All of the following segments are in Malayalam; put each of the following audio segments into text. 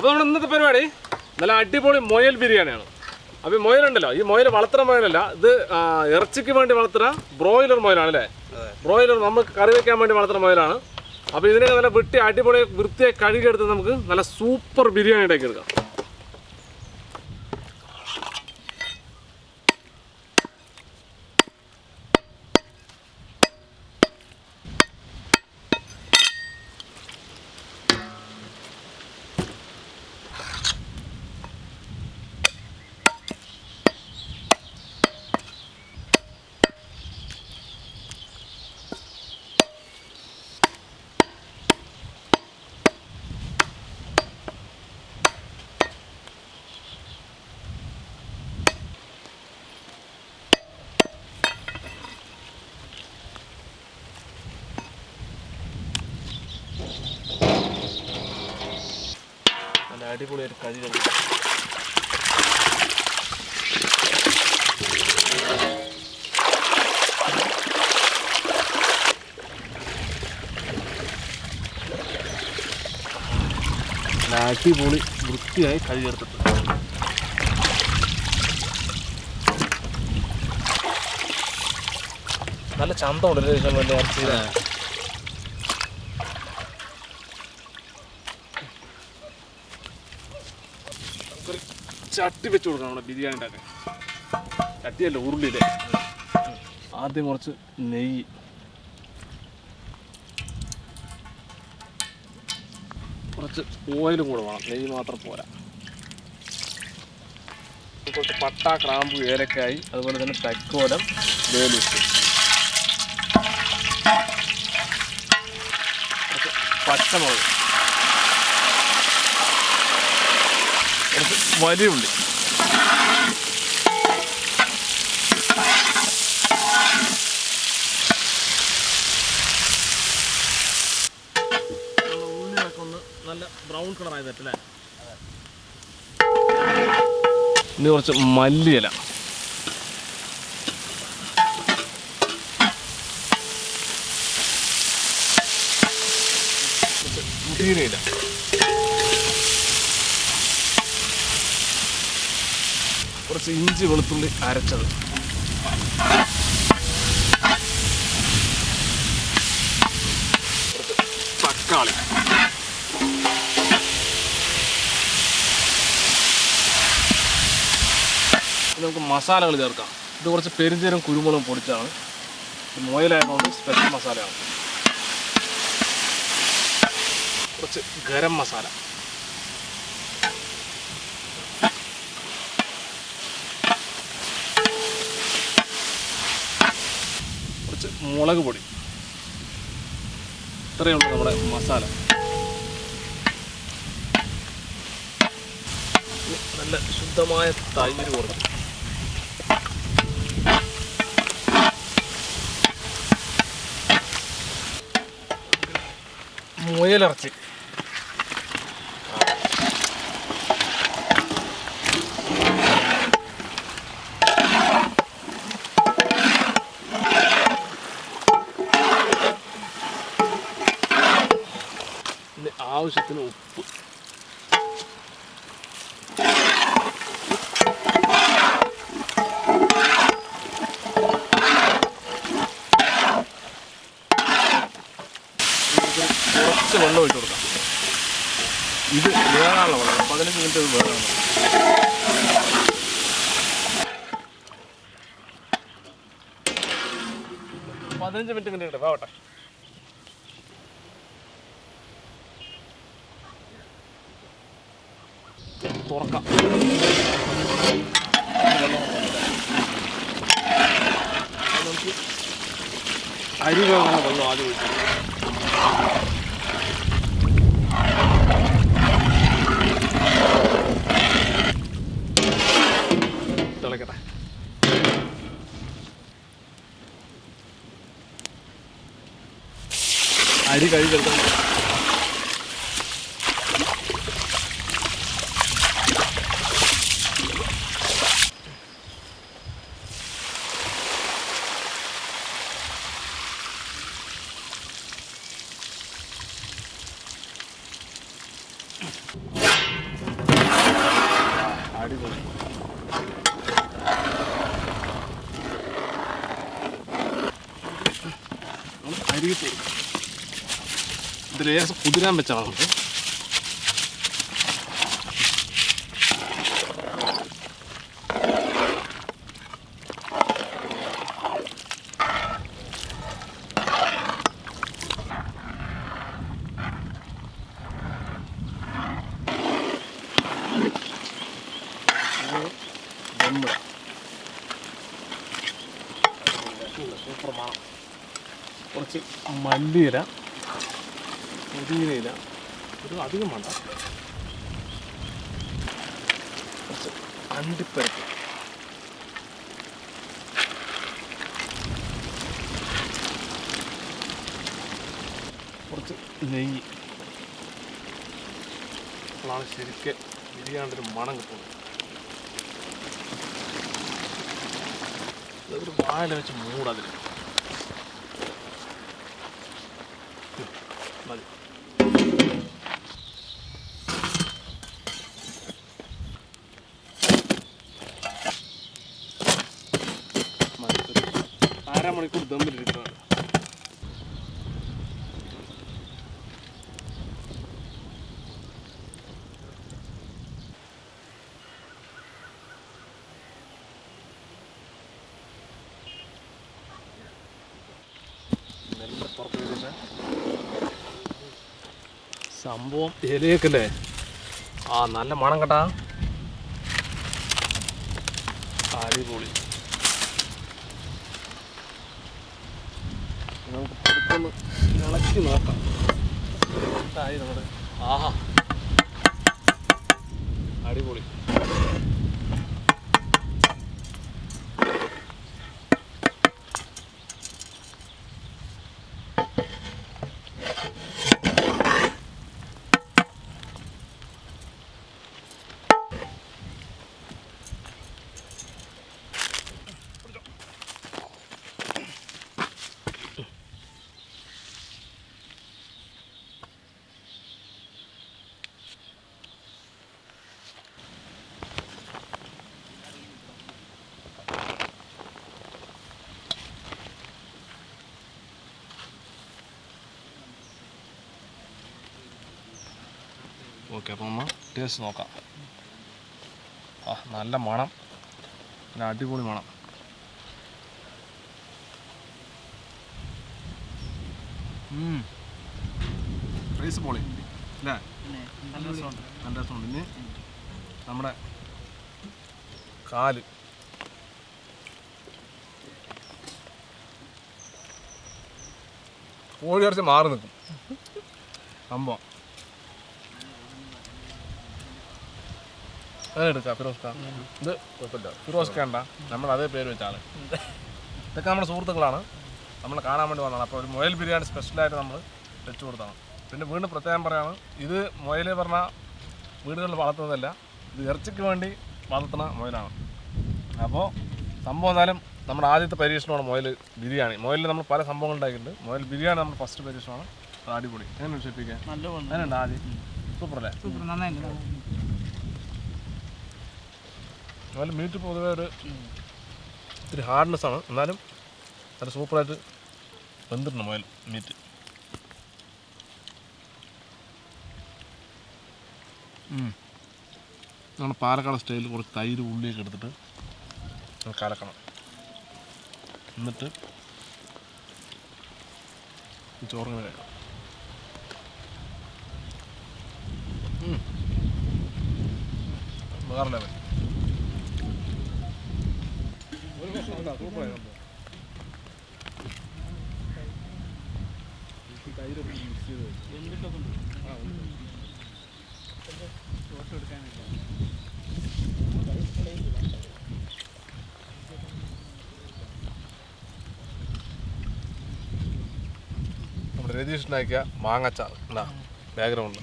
അപ്പോൾ നമ്മുടെ ഇന്നത്തെ പരിപാടി നല്ല അടിപൊളി മുയൽ ബിരിയാണിയാണ്. അപ്പോൾ ഈ മുയലുണ്ടല്ലോ, ഈ മുയൽ വളർത്തുന്ന മുയലല്ല, ഇത് ഇറച്ചിക്ക് വേണ്ടി വളർത്തുന്ന ബ്രോയിലർ മുയലാണ് അല്ലേ? ബ്രോയിലർ നമുക്ക് കറി വയ്ക്കാൻ വേണ്ടി വളർത്തുന്ന മുയലാണ്. അപ്പോൾ ഇതിനെ നല്ല വെട്ടി അടിപൊളി വൃത്തിയായി കഴുകിയെടുത്ത് നമുക്ക് നല്ല സൂപ്പർ ബിരിയാണി ഉണ്ടാക്കി എടുക്കാം. അടിപൊളി ഒരു കറി അടിപൊളി വൃത്തിയായി കഴുകിയെടുത്തിട്ട് നല്ല ചന്തമുണ്ട് വേണ്ടി ഇറച്ചി. ചട്ടി വെച്ച് കൊടുക്കണം നമ്മുടെ ബിരിയാണി ഉണ്ടാക്കാൻ. ചട്ടിയല്ല, ഉരുളിയില്ലേ. ആദ്യം കുറച്ച് നെയ്യ്, കുറച്ച് ഓയിലും കൂടെ വേണം, നെയ്യ് മാത്രം പോരാ. കുറച്ച് പട്ട, ക്രാമ്പ്, ഏലക്കായി, അതുപോലെ തന്നെ തക്കോലം, വേലിട്ട്, കുറച്ച് പച്ചമുളക്, കുറച്ച് വലിയ ഉള്ളി, ഉള്ളിയൊക്കെ ഒന്ന് നല്ല ബ്രൗൺ കളറായി തട്ടല്ലേ. ഇനി കുറച്ച് മല്ലിയില, പുതിനയില, കുറച്ച് ഇഞ്ചി വെളുത്തുള്ളി അരച്ചത്, കുറച്ച് തക്കാളി, നമുക്ക് മസാലകൾ ചേർക്കാം. ഇത് കുറച്ച് പെരിഞ്ചീരം കുരുമുളകും പൊടിച്ചാണ്, മുയലായതുകൊണ്ട് സ്പെഷ്യൽ മസാലയാണ്. കുറച്ച് ഗരം മസാല, കുറച്ച് മുളക് പൊടി. ഇത്രയുള്ളൂ നമ്മുടെ മസാല. നല്ല ശുദ്ധമായ തൈര് കുറച്ച്, മുയലിറച്ചി, ആവശ്യത്തിന് ഉപ്പ്, കുറച്ച് വെള്ളം ഒഴിച്ച് കൊടുക്കാം. ഇത് വേറാനുള്ള വെള്ളം, 15 മിനിറ്റ് വേണം. 15 മിനിറ്റ് ഇങ്ങനെ വേവട്ടെ. തുറക്കാം. നമുക്ക് അരി വേണമെന്ന വെള്ളം ആദ്യം ഒഴിച്ചു, തിളക്കട്ടെ. അരി കഴുകിയെടുക്കാം. അരിപ്പൊടി ഇത് ലേശം കുതിരാൻ വെച്ചാൽ നമുക്ക് സൂപ്പർ മണം. കുറച്ച് മല്ലിയില, പുതിനയില, ഒരു അധികം വേണ്ട, കുറച്ച് അണ്ടിപ്പരിപ്പ്, കുറച്ച് നെയ്യ്. അപ്പോഴാണ് ശരിക്കും ബിരിയാണിയുടെ ഒരു മണം കിട്ടുന്നത്. ഒരു വാഴ വെച്ച് മൂടതിൽ മതി. അരമണിക്കൂർ ദമ്മിലിരിക്കുന്നതാണ്. സംഭവം ഇലയൊക്കെയല്ലേ, ആ നല്ല മണം കേട്ടാ, അടിപൊളി. നമുക്ക് പുറത്തൊന്ന് ഇളക്കി നോക്കാം. എന്തായി നമ്മുടെ, ആഹാ അടിപൊളി. ഓക്കെ, അപ്പോൾ നമ്മൾ ടേസ്റ്റ് നോക്കാം. ആ നല്ല മണം, നല്ല അടിപൊളി മണം. റൈസ് പൊളി അല്ലേ, നല്ല രസമുണ്ട്. ഇനി നമ്മുടെ കാല്, കോഴി ഇറച്ചി മാറി നിൽക്കും സംഭവം. അതെടുക്കാം ഫിറോസ്ക, ഇത് കുഴപ്പമില്ല, ഫിറോസ്ക ഉണ്ട, നമ്മൾ അതേ പേര് വെച്ചാണ്. ഇതൊക്കെ നമ്മുടെ സുഹൃത്തുക്കളാണ്, നമ്മൾ കാണാൻ വേണ്ടി വന്നതാണ്. അപ്പോൾ ഒരു മുയൽ ബിരിയാണി സ്പെഷ്യലായിട്ട് നമ്മൾ വെച്ച് കൊടുത്താണ്. പിന്നെ വീണ്ടും പ്രത്യേകം പറയാണ്, ഇത് മുയൽ പറഞ്ഞാൽ വീടുകളിൽ വളർത്തുന്നതല്ല, ഇത് ഇറച്ചിക്ക് വേണ്ടി വളർത്തുന്ന മുയലാണ്. അപ്പോൾ സംഭവം എന്നാലും നമ്മുടെ ആദ്യത്തെ പരീക്ഷണമാണ് മുയൽ ബിരിയാണി. മുയലിൽ നമ്മൾ പല സംഭവങ്ങൾ ഉണ്ടാക്കിയിട്ടുണ്ട്. മുയൽ ബിരിയാണി നമ്മുടെ ഫസ്റ്റ് പരീക്ഷണമാണ്. അത് അടിപൊളി. എങ്ങനെ വിക്ഷേപിക്കാൻ അങ്ങനെയുണ്ട് ആദ്യം, സൂപ്പർ അല്ലേ? സൂപ്പർ, നന്നായിട്ട്. മുയൽ മീറ്റ് പൊതുവെ ഇത്തിരി ഹാർഡ്നെസ്സാണ്, എന്നാലും നല്ല സൂപ്പറായിട്ട് വെന്തിട്ടുണ്ട് മുയൽ മീറ്റ്. നമ്മൾ പാലക്കാട് സ്റ്റൈലിൽ കുറച്ച് തൈര് ഉള്ളിയൊക്കെ എടുത്തിട്ട് കലക്കണം. എന്നിട്ട് ചോറിങ്ങനെ കഴിക്കണം. വേറെ ലെവൽ. സൂപ്പറായി. തൈരൊക്കെ മിക്സ് ചെയ്ത് ഫോട്ടോ എടുക്കാനില്ല. നമ്മുടെ രതീഷിനാക്കിയ മാങ്ങച്ചാർ ഉണ്ടാ ബാക്ക്ഗ്രൗണ്ട്.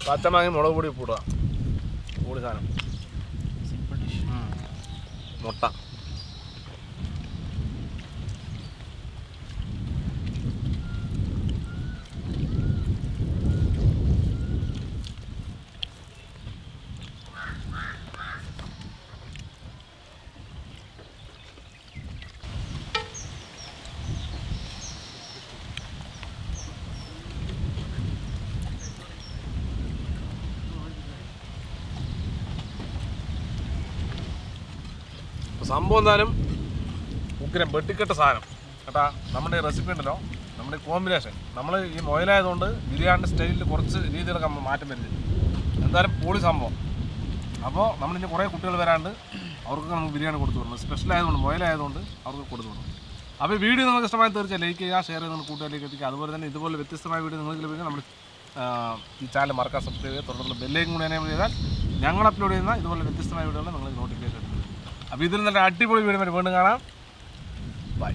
പച്ചമാങ്ങ മുളക് പൊടി പൂടുക, കൂടി സാധനം. മുട്ട, സംഭവം എന്തായാലും ഉഗ്രം വെട്ടിക്കെട്ട സാധനം കേട്ടാ. നമ്മുടെ റെസിപ്പി ഉണ്ടല്ലോ, നമ്മുടെ കോമ്പിനേഷൻ, നമ്മൾ ഈ മൊയിലായതുകൊണ്ട് ബിരിയാണിൻ്റെ സ്റ്റൈലിൽ കുറച്ച് രീതികളൊക്കെ മാറ്റം വരുന്നത്. എന്തായാലും പൊളി സംഭവം. അപ്പോൾ നമ്മളിനി കുറേ കുട്ടികൾ വരാണ്ട് അവർക്കൊക്കെ നമുക്ക് ബിരിയാണി കൊടുത്തു വിടണം. സ്പെഷ്യൽ ആയതുകൊണ്ട്, മൊയിലായതുകൊണ്ട് അവർക്ക് കൊടുത്തു വിടണം. അപ്പോൾ ഈ വീഡിയോ നിങ്ങൾക്ക് ഇഷ്ടമായി തീർച്ചയായും ലൈക്ക് ചെയ്യുക, ഷെയർ ചെയ്യുന്ന കൂട്ടുകാരിലേക്ക് എത്തിക്കുക. അതുപോലെ തന്നെ ഇതുപോലെ വ്യത്യസ്തമായ വീഡിയോ നിങ്ങൾക്ക് ലഭിക്കുക. നമ്മൾ ഈ ചാനൽ മറക്കാൻ സബ്സ്ക്രൈബ് ചെയ്യുക. തുടർന്നുള്ള ബെല്ലേക്കും കൂടി എനേബിൾ ചെയ്താൽ ഞങ്ങൾ അപ്ലോഡ് ചെയ്യുന്ന ഇതുപോലെ വ്യത്യസ്തമായ വീഡിയോകൾ നിങ്ങൾക്ക് നോട്ടിഫിക്കേഷൻ കിട്ടും. അപ്പോൾ ഇതിൽ നല്ല അടിപൊളി വീഡിയോ വീണ്ടും കാണാം. ബൈ.